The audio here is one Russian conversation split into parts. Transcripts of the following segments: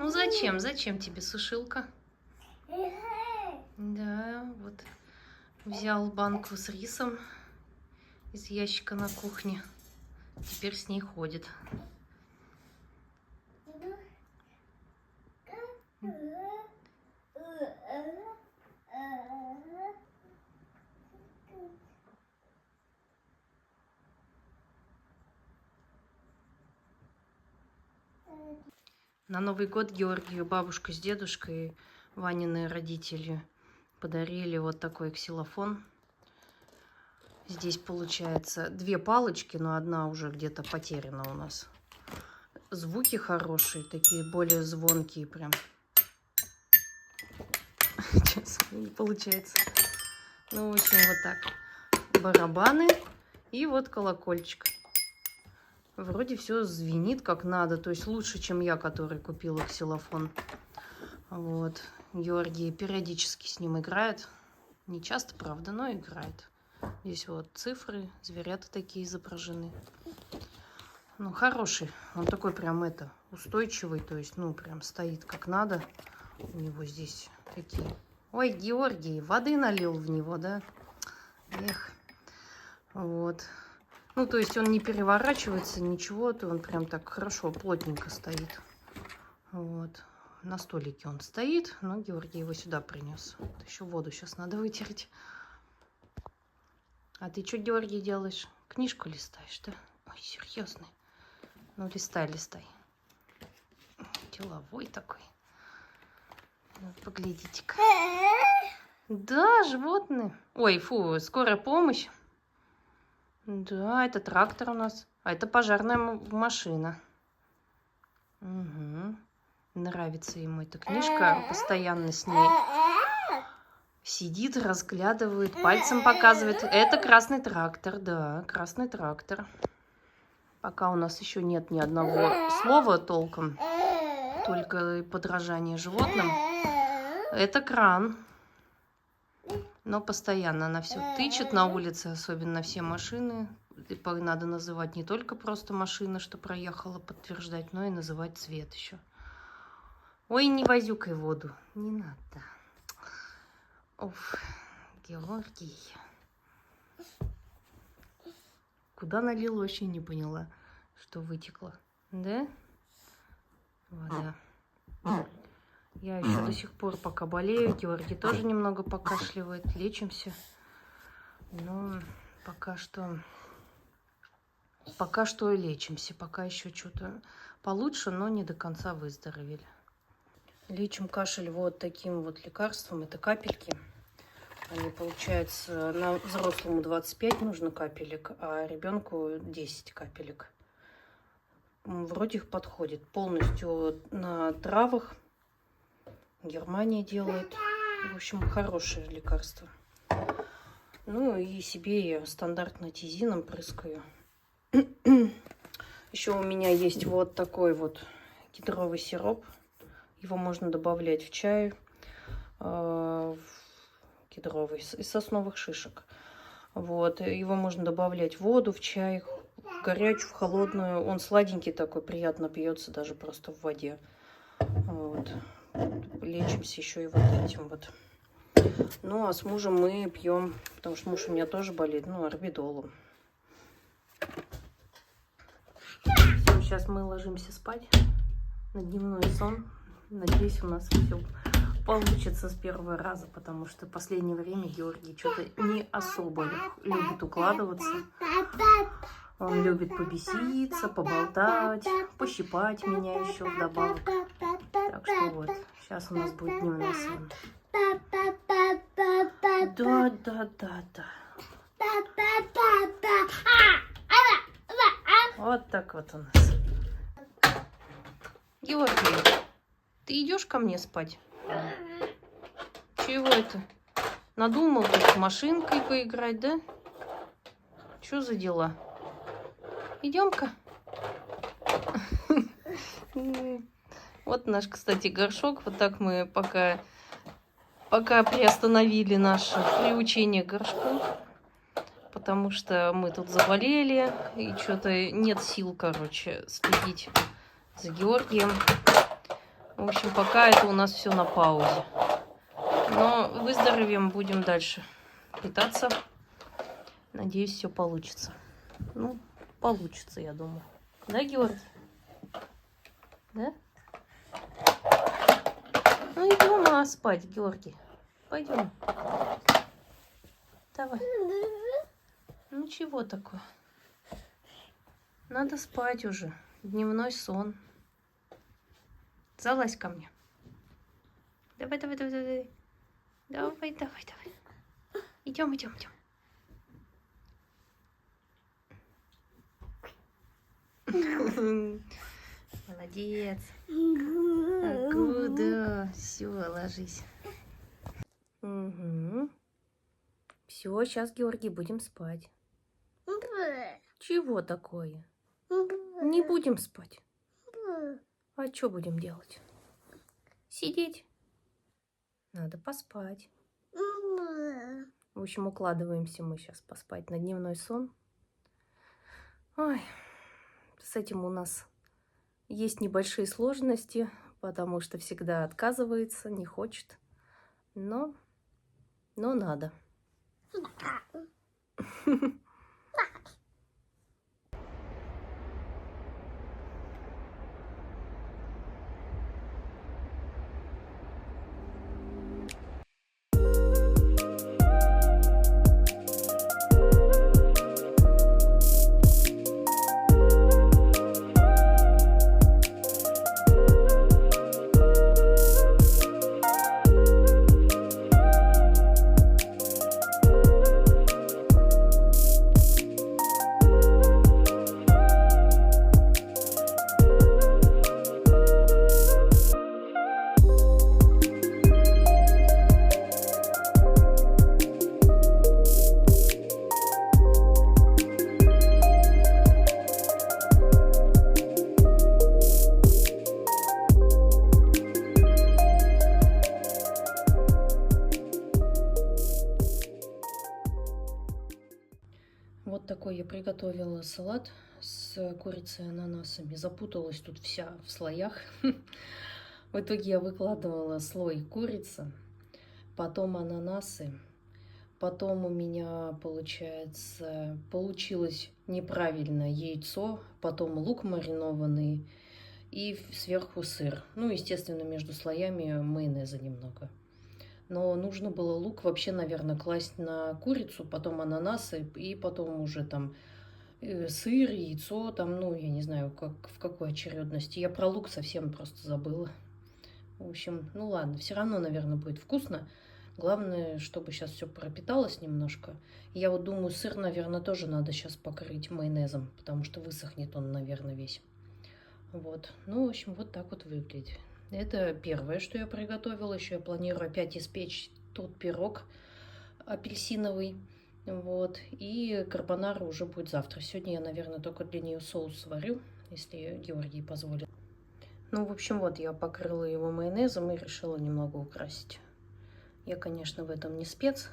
Ну зачем? Зачем тебе сушилка? Да, вот взял банку с рисом из ящика на кухне. Теперь с ней ходит. На Новый год Георгию бабушка с дедушкой, Ванины родители, подарили вот такой ксилофон. Здесь получается 2 палочки, но одна уже где-то потеряна у нас. Звуки хорошие, такие более звонкие прям. Сейчас не получается. Ну, в общем, вот так. Барабаны и вот колокольчик. Вроде все звенит как надо, то есть лучше, чем я, который купила ксилофон. Вот. Георгий периодически с ним играет. Не часто, правда, но играет. Здесь вот цифры, зверята такие изображены. Ну, хороший. Он такой прям устойчивый, то есть, ну, прям стоит как надо. У него здесь такие... Ой, Георгий, воды налил в него, да? Эх. Вот. Ну, то есть он не переворачивается, ничего, то он прям так хорошо, плотненько стоит. Вот. На столике он стоит, но Георгий его сюда принес. Вот еще воду сейчас надо вытереть. А ты что, Георгий, делаешь? Книжку листаешь, да? Ой, серьезный. Ну, листай, листай. Деловой такой. Вот, поглядите-ка. Да, животные. Ой, фу, скорая помощь. Да, это трактор у нас. А это пожарная машина. Угу. Нравится ему эта книжка. Постоянно с ней сидит, разглядывает, пальцем показывает. Это красный трактор, да, красный трактор. Пока у нас еще нет ни одного слова толком. Только подражание животным. Это кран. Но постоянно она все тычет на улице, особенно все машины. Надо называть не только просто машина, что проехала, подтверждать, но и называть цвет еще. Ой, не возюкай воду. Не надо. Оф, Георгий. Куда налил, вообще не поняла, что вытекло. Да? Вода. Я еще до сих пор пока болею. Георгий тоже немного покашливает. Лечимся. Но пока что лечимся. Пока еще что-то получше, но не до конца выздоровели. Лечим кашель вот таким вот лекарством. Это капельки. Они, получается, на взрослому 25 нужно капелек, а ребенку 10 капелек. Вроде их подходит. Полностью на травах. Германия делает. В общем, хорошее лекарство. Ну и себе я стандартно тизином прыскаю. Еще у меня есть вот такой вот кедровый сироп. Его можно добавлять в чай кедровый из сосновых шишек. Вот. Его можно добавлять в воду, в чай, в горячую, в холодную. Он сладенький такой, приятно пьется даже просто в воде. Вот. Лечимся еще и вот этим вот. Ну, а с мужем мы пьем, потому что муж у меня тоже болеет, ну, орбидолом. Все, сейчас мы ложимся спать на дневной сон. Надеюсь, у нас все получится с первого раза, потому что в последнее время Георгий что-то не особо любит укладываться. Он любит побеситься, поболтать, пощипать меня еще вдобавок. Так что вот, сейчас у нас будет дневной сон. Да. Вот так вот у нас. Георгий, ты идешь ко мне спать? Чего это? Надумал тут с машинкой поиграть, да? Что за дела? Идем-ка. Вот наш, кстати, горшок. Вот так мы пока приостановили наше приучение к горшку. Потому что мы тут заболели. И что-то нет сил, короче, следить за Георгием. В общем, пока это у нас все на паузе. Но выздоровеем, будем дальше питаться. Надеюсь, все получится. Ну, получится, я думаю. Да, Георгий? Да? Ну, идем спать, Георгий. Пойдем. Давай. Ну, чего такое? Надо спать уже. Дневной сон. Залазь ко мне. Давай, давай, давай, давай. Давай, давай, давай. Идем, идем, идем. Молодец. Куда? Все, ложись. Угу. Все, сейчас, Георгий, будем спать. Чего такое? Не будем спать. А что будем делать? Сидеть. Надо поспать. В общем, укладываемся мы сейчас поспать на дневной сон. Ой, с этим у нас есть небольшие сложности, потому что всегда отказывается, не хочет. Но надо. Вот такой я приготовила салат с курицей и ананасами. Запуталась тут вся в слоях. В итоге я выкладывала слой курицы, потом ананасы, потом у меня, получилось неправильно яйцо, потом лук маринованный и сверху сыр. Ну, естественно, между слоями майонеза немного. Но нужно было лук вообще, наверное, класть на курицу, потом ананасы и потом уже там сыр, яйцо, там, ну, я не знаю, в какой очередности. Я про лук совсем просто забыла. В общем, ну ладно, все равно, наверное, будет вкусно. Главное, чтобы сейчас все пропиталось немножко. Я вот думаю, сыр, наверное, тоже надо сейчас покрыть майонезом, потому что высохнет он, наверное, весь. Вот, ну, в общем, вот так вот выглядит. Это первое, что я приготовила. Еще я планирую опять испечь тот пирог апельсиновый. Вот. И карбонара уже будет завтра. Сегодня я, наверное, только для нее соус сварю, если Георгий позволит. Ну, в общем, вот я покрыла его майонезом и решила немного украсить. Я, конечно, в этом не спец,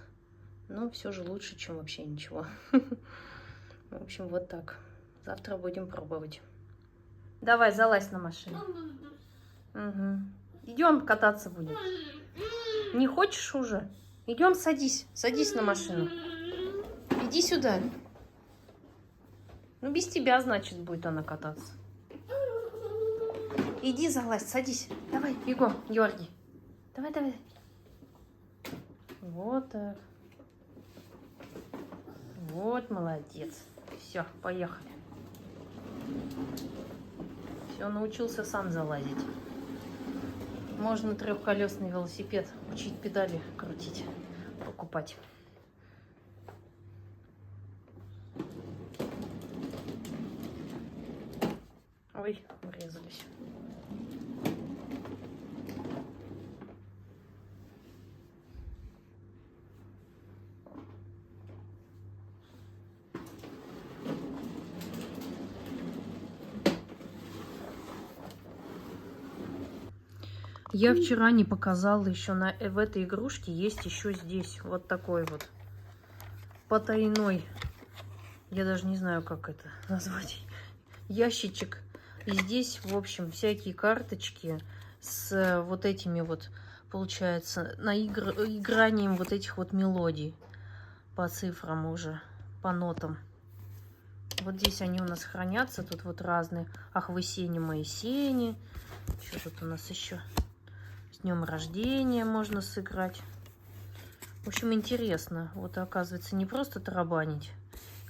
но все же лучше, чем вообще ничего. В общем, вот так. Завтра будем пробовать. Давай, залазь на машину. Угу. Идем кататься будем. Не хочешь уже? Идем, садись. Садись на машину. Иди сюда. Ну, без тебя, значит, будет она кататься. Иди, залазь, садись. Давай, бегом, Георгий. Давай, давай. Вот так. Вот, молодец. Все, поехали. Все, научился сам залазить. Можно трехколесный велосипед учить педали крутить, покупать. Ой, врезались. Я вчера не показала еще в этой игрушке есть еще здесь вот такой вот потайной, я даже не знаю, как это назвать, ящичек. И здесь, в общем, всякие карточки с вот этими вот, получается, игранием вот этих вот мелодий по цифрам уже, по нотам. Вот здесь они у нас хранятся, тут вот разные. Ах, вы сени, мои сени. Что тут у нас еще? С днем рождения можно сыграть. В общем, интересно. Вот, оказывается, не просто тарабанить.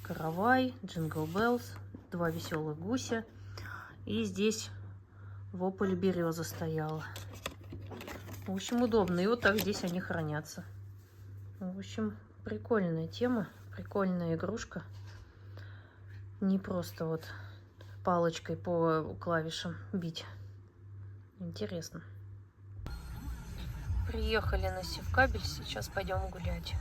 Каравай, Джингл Беллс, два веселых гуся. И здесь вопль береза стояла. В общем, удобно. И вот так здесь они хранятся. В общем, прикольная тема, прикольная игрушка. Не просто вот палочкой по клавишам бить. Интересно. Приехали на Севкабель, сейчас пойдем гулять.